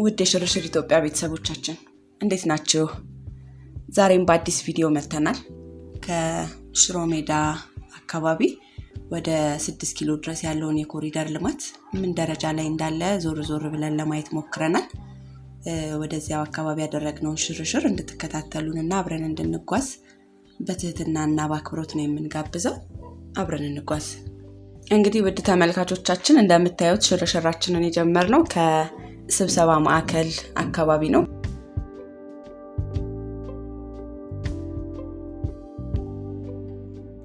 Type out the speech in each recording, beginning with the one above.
ውድ የሽርሽር ኢትዮጵያ ቤተሰቦቻችን እንዴት ናችሁ? ዛሬም በአዲስ ቪዲዮ መጥተናል። ከሽሮ ሜዳ አካባቢ ወደ 6 ኪሎ ድረስ ያለውን የኮሪደር ልማት ምን ደረጃ ላይ እንዳለ ዞር ብለን ለማየት ሞክረናል። ወደዚያው አካባቢ ያደረግነውን ሽርሽር እንድትከታተሉንና አብረን እንድንጓዝ በትህትናና በአክብሮት ነው የምንጋብዘው። አብረን እንጓዝ። እንግዲህ ውድ ተመልካቾቻችን እንደምታዩት ሽርሽራችንን የጀመርነው ከስብሰባ ማዕከል አካባቢ ነው።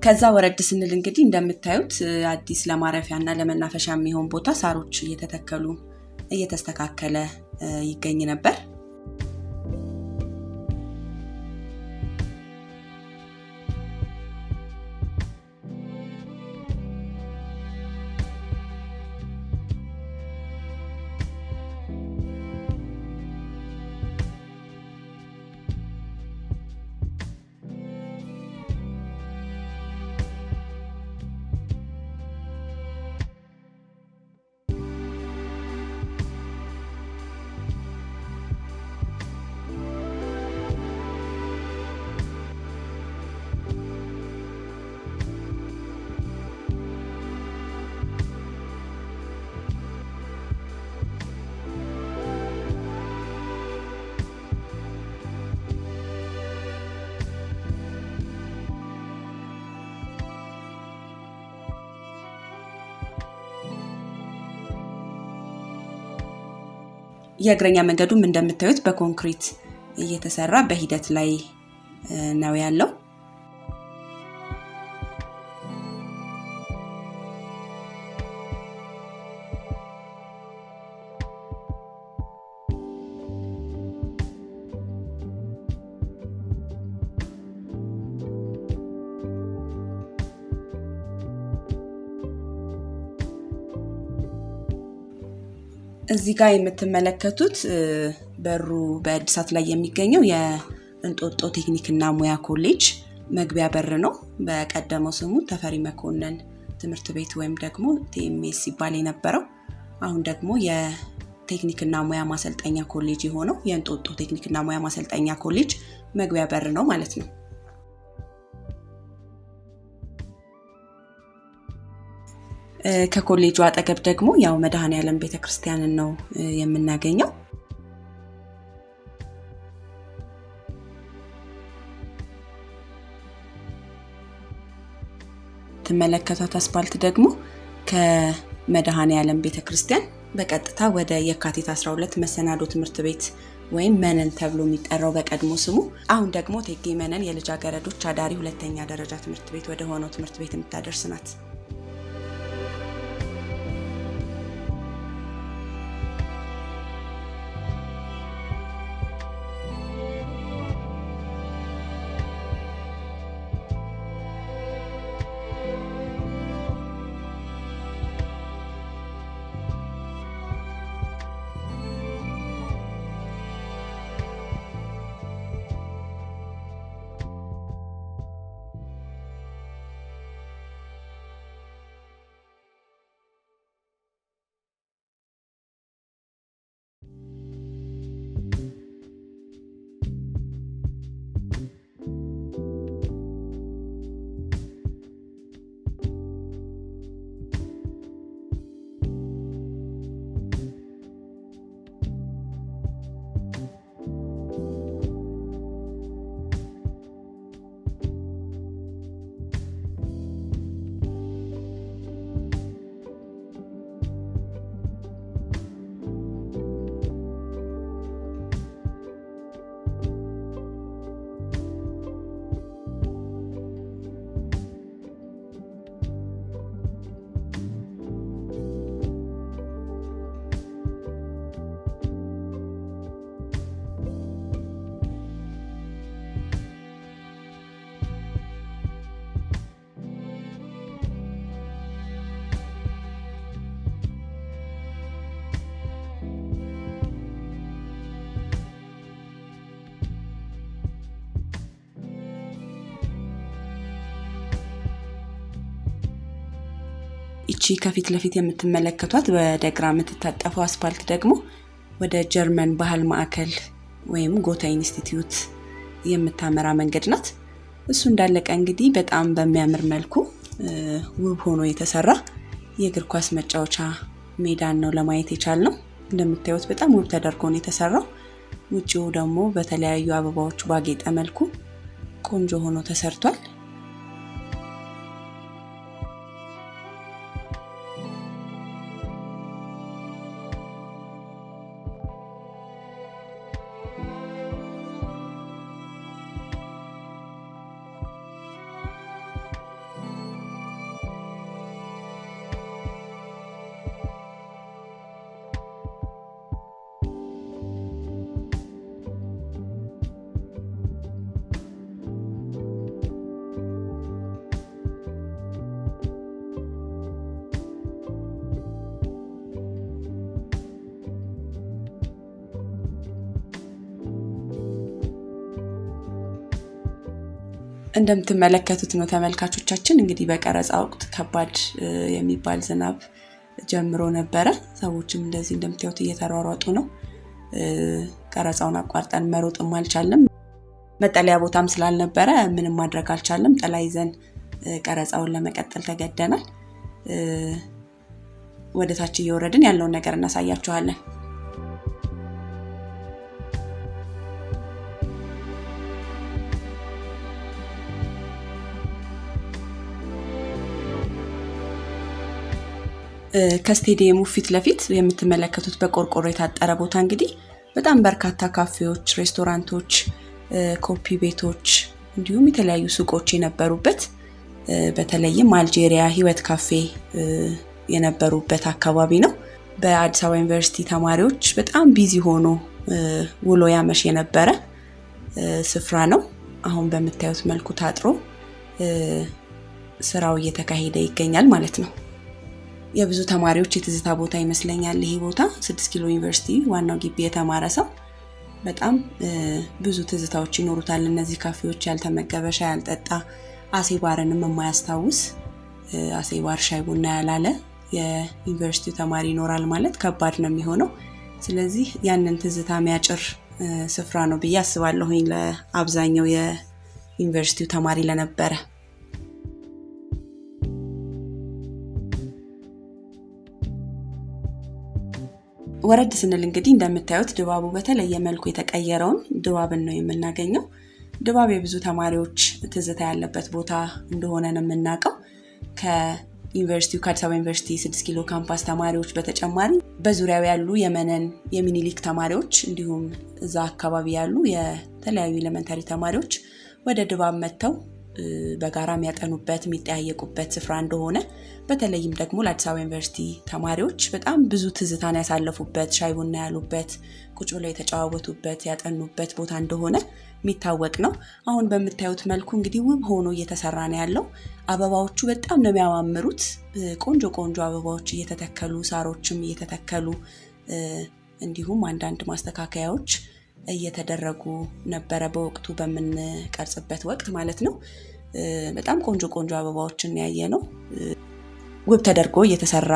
ከዛ ወረድ ስንል እንግዲህ እንደምታዩት አዲስ ለማረፊያና ለመናፈሻ የሚሆን ቦታ ሳሮች እየተተከሉ እየተስተካከለ ይገኝ ነበር። የእግረኛ መንገዱም እንደምታዩት በኮንክሪት እየተሰራ በሂደት ላይ ነው ያለው። እዚህ ጋር የምትመለከቱት በሩ በእድሳት ላይ የሚገኘው የእንጦጦ ቴክኒክና ሙያ ኮሌጅ መግቢያ በር ነው። በቀደመው ስሙ ተፈሪ መኮንን ትምህርት ቤት ወይም ደግሞ ቲኤምኤስ ይባል የነበረው አሁን ደግሞ የቴክኒክና ሙያ ማሰልጠኛ ኮሌጅ የሆነው የእንጦጦ ቴክኒክና ሙያ ማሰልጠኛ ኮሌጅ መግቢያ በር ነው ማለት ነው። ከኮሌጁ አጠገብ ደግሞ ያው መድኃኔዓለም ቤተክርስቲያንን ነው የምናገኘው። ተመለከቷት አስፋልት ደግሞ ከመድኃኔዓለም ቤተክርስቲያን በቀጥታ ወደ የካቲት 12 መሰናዶ ትምህርት ቤት ወይም መነን ተብሎ የሚጠራው በቀድሞ ስሙ አሁን ደግሞ እቴጌ መነን የልጃገረዶች አዳሪ ሁለተኛ ደረጃ ትምህርት ቤት ወደ ሆነው ትምህርት ቤት የምታደርስ ናት። እቺ ከፊት ለፊት የምትመለከቷት ወደ ግራ የምትታጠፈው አስፋልት ደግሞ ወደ ጀርመን ባህል ማዕከል ወይም ጎታ ኢንስቲትዩት የምታመራ መንገድ ናት። እሱ እንዳለቀ እንግዲህ በጣም በሚያምር መልኩ ውብ ሆኖ የተሰራ የእግር ኳስ መጫወቻ ሜዳን ነው ለማየት የቻልነው። እንደምታዩት በጣም ውብ ተደርጎ ነው የተሰራው። ውጪው ደግሞ በተለያዩ አበባዎች ባጌጠ መልኩ ቆንጆ ሆኖ ተሰርቷል። እንደምትመለከቱት ነው ተመልካቾቻችን። እንግዲህ በቀረጻ ወቅት ከባድ የሚባል ዝናብ ጀምሮ ነበረ። ሰዎችም እንደዚህ እንደምታዩት እየተሯሯጡ ነው። ቀረጻውን አቋርጠን መሮጥም አልቻለም። መጠለያ ቦታም ስላልነበረ ምንም ማድረግ አልቻለም። ጥላ ይዘን ቀረጻውን ለመቀጠል ተገደናል። ወደ ታች እየወረድን ያለውን ነገር እናሳያችኋለን። ከስቴዲየሙ ፊት ለፊት የምትመለከቱት በቆርቆሮ የታጠረ ቦታ እንግዲህ በጣም በርካታ ካፌዎች፣ ሬስቶራንቶች፣ ኮፒ ቤቶች እንዲሁም የተለያዩ ሱቆች የነበሩበት በተለይም አልጄሪያ ህይወት ካፌ የነበሩበት አካባቢ ነው። በአዲስ አበባ ዩኒቨርሲቲ ተማሪዎች በጣም ቢዚ ሆኖ ውሎ ያመሽ የነበረ ስፍራ ነው። አሁን በምታዩት መልኩ ታጥሮ ስራው እየተካሄደ ይገኛል ማለት ነው። የብዙ ተማሪዎች የትዝታ ቦታ ይመስለኛል ይሄ ቦታ። 6 ኪሎ ዩኒቨርሲቲ ዋናው ግቢ የተማረ ሰው በጣም ብዙ ትዝታዎች ይኖሩታል። እነዚህ ካፌዎች ያልተመገበ ሻይ ያልጠጣ አሴባርንም የማያስታውስ አሴባር ሻይ ቡና ያላለ የዩኒቨርሲቲው ተማሪ ይኖራል ማለት ከባድ ነው የሚሆነው። ስለዚህ ያንን ትዝታ የሚያጭር ስፍራ ነው ብዬ አስባለሁ ለአብዛኛው የዩኒቨርሲቲው ተማሪ ለነበረ። ወረድ ስንል እንግዲህ እንደምታዩት ድባቡ በተለየ መልኩ የተቀየረውን ድባብን ነው የምናገኘው። ድባብ የብዙ ተማሪዎች ትዝታ ያለበት ቦታ እንደሆነ ነው የምናውቀው። ከዩኒቨርሲቲው ከአዲስ አበባ ዩኒቨርሲቲ 6 ኪሎ ካምፓስ ተማሪዎች በተጨማሪ በዙሪያው ያሉ የመነን የሚኒሊክ ተማሪዎች እንዲሁም እዛ አካባቢ ያሉ የተለያዩ ኤሌመንታሪ ተማሪዎች ወደ ድባብ መጥተው በጋራ የሚያጠኑበት የሚጠያየቁበት ስፍራ እንደሆነ በተለይም ደግሞ ለአዲስ አበባ ዩኒቨርሲቲ ተማሪዎች በጣም ብዙ ትዝታን ያሳለፉበት ሻይ ቡና ያሉበት ቁጭ ብለው የተጫወቱበት ያጠኑበት ቦታ እንደሆነ የሚታወቅ ነው። አሁን በምታዩት መልኩ እንግዲህ ውብ ሆኖ እየተሰራ ነው ያለው። አበባዎቹ በጣም ነው የሚያማምሩት። ቆንጆ ቆንጆ አበባዎች እየተተከሉ ሳሮችም እየተተከሉ እንዲሁም አንዳንድ ማስተካከያዎች እየተደረጉ ነበረ በወቅቱ በምንቀርጽበት ወቅት ማለት ነው። በጣም ቆንጆ ቆንጆ አበባዎችን ያየ ነው። ውብ ተደርጎ እየተሰራ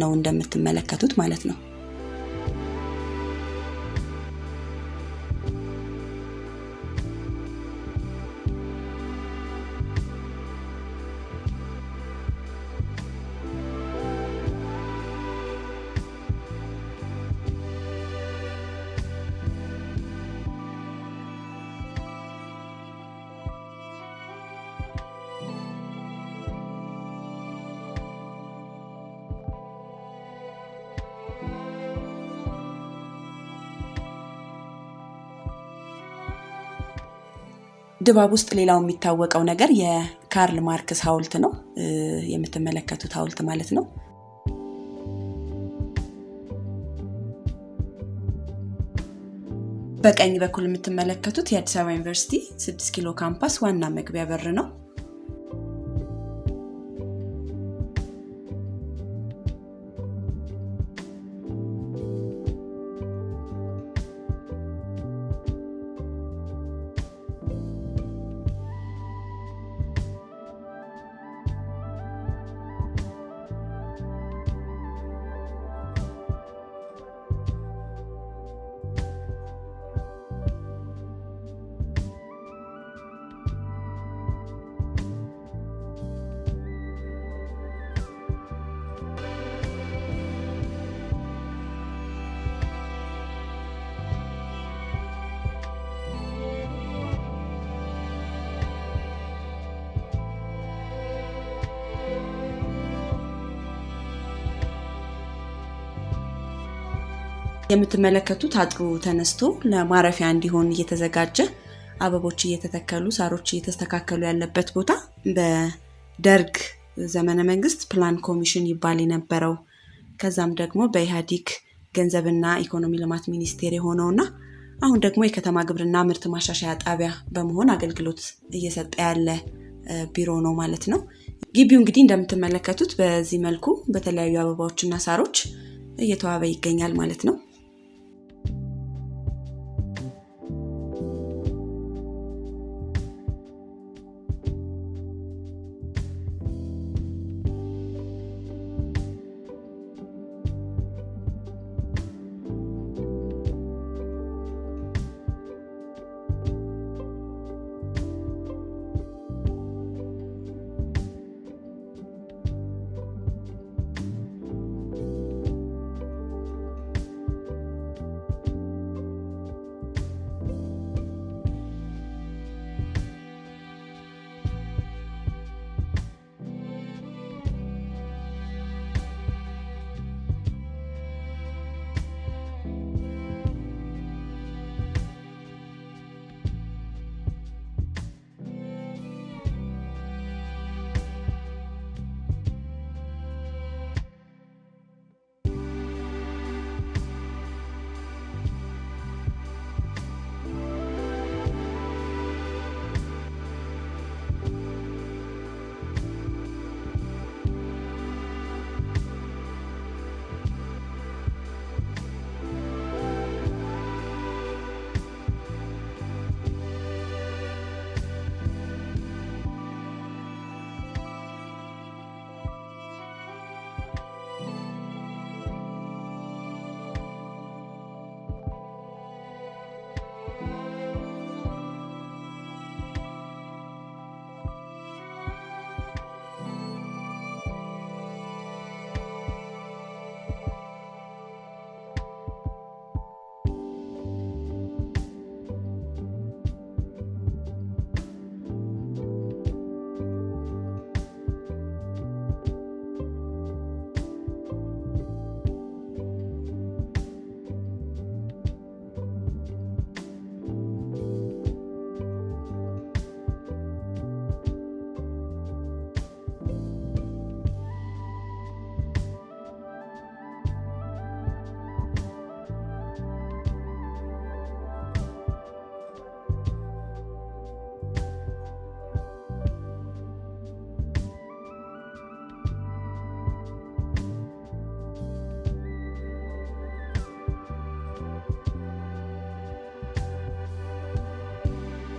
ነው እንደምትመለከቱት ማለት ነው። ድባብ ውስጥ ሌላው የሚታወቀው ነገር የካርል ማርክስ ሐውልት ነው። የምትመለከቱት ሐውልት ማለት ነው። በቀኝ በኩል የምትመለከቱት የአዲስ አበባ ዩኒቨርሲቲ 6 ኪሎ ካምፓስ ዋና መግቢያ በር ነው። የምትመለከቱት አጥሩ ተነስቶ ለማረፊያ እንዲሆን እየተዘጋጀ አበቦች እየተተከሉ ሳሮች እየተስተካከሉ ያለበት ቦታ በደርግ ዘመነ መንግስት ፕላን ኮሚሽን ይባል የነበረው ከዛም ደግሞ በኢህአዴግ ገንዘብና ኢኮኖሚ ልማት ሚኒስቴር የሆነውና አሁን ደግሞ የከተማ ግብርና ምርት ማሻሻያ ጣቢያ በመሆን አገልግሎት እየሰጠ ያለ ቢሮ ነው ማለት ነው። ግቢው እንግዲህ እንደምትመለከቱት በዚህ መልኩ በተለያዩ አበባዎችና ሳሮች እየተዋበ ይገኛል ማለት ነው።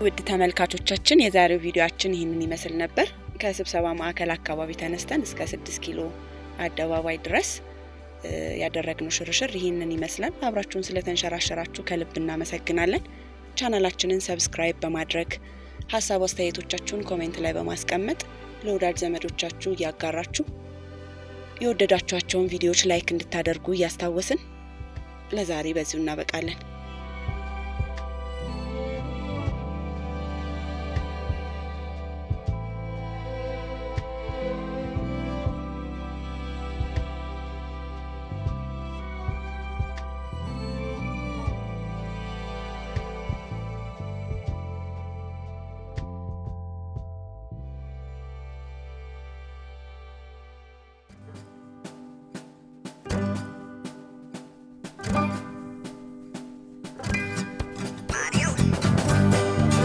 ውድ ተመልካቾቻችን የዛሬው ቪዲዮአችን ይሄንን ይመስል ነበር። ከስብሰባ ማዕከል አካባቢ ተነስተን እስከ 6 ኪሎ አደባባይ ድረስ ያደረግነው ሽርሽር ይሄንን ይመስላል። አብራችሁን ስለተንሸራሸራችሁ ከልብ እናመሰግናለን። ቻናላችንን ሰብስክራይብ በማድረግ ሐሳብ አስተያየቶቻችሁን ኮሜንት ላይ በማስቀመጥ ለወዳጅ ዘመዶቻችሁ ያጋራችሁ የወደዳችኋቸውን ቪዲዮዎች ላይክ እንድታደርጉ ያስታውስን። ለዛሬ በዚሁ እናበቃለን።